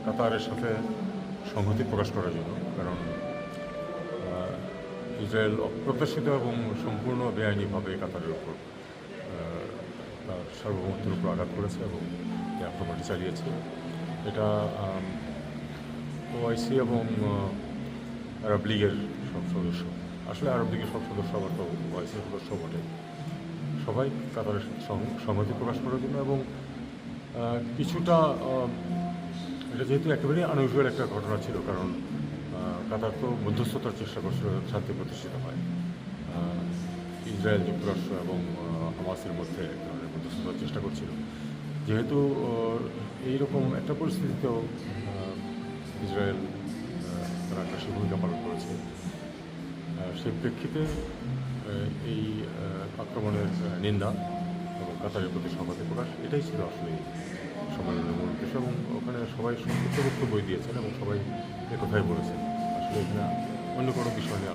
কাতারের সাথে সংহতি প্রকাশ করার জন্য, কারণ ইসরায়েল অপ্রত্যাশিত এবং সম্পূর্ণ বেআইনিভাবে কাতারের উপর তার সার্বভৌমত্বের উপর আঘাত করেছে এবং এই আক্রমণটি চালিয়েছে। এটা ওআইসি এবং আরব লীগের সব সদস্য, আসলে আরব লীগের সব সদস্য আবার তো ওআইসির সদস্য বটে, সবাই কাতারের সাথে সংহতি প্রকাশ করার জন্য এবং কিছুটা এটা যেহেতু একেবারেই আনইউজুয়াল একটা ঘটনা ছিল, কারণ কাতার তো মধ্যস্থতার চেষ্টা করছিল শান্তি প্রতিষ্ঠিত হয়। ইসরায়েল, যুক্তরাষ্ট্র এবং হামাসের মধ্যে এক ধরনের মধ্যস্থতার চেষ্টা করছিল। যেহেতু এইরকম একটা পরিস্থিতিতেও ইসরায়েল তার আগ্রাসী ভূমিকা পালন করেছে, সেই প্রেক্ষিতে এই আক্রমণের নিন্দা এবং কাতারের প্রতি সংহতি প্রকাশ, এটাই ছিল আসলে সম্মেলনের মূল উদ্দেশ্য। এবং ওখানে সবাই সংক্ষিপ্ত বক্তব্য দিয়েছেন এবং সবাই একথাই বলেছেন, আসলে এখানে অন্য কোনো বিষয় নিয়ে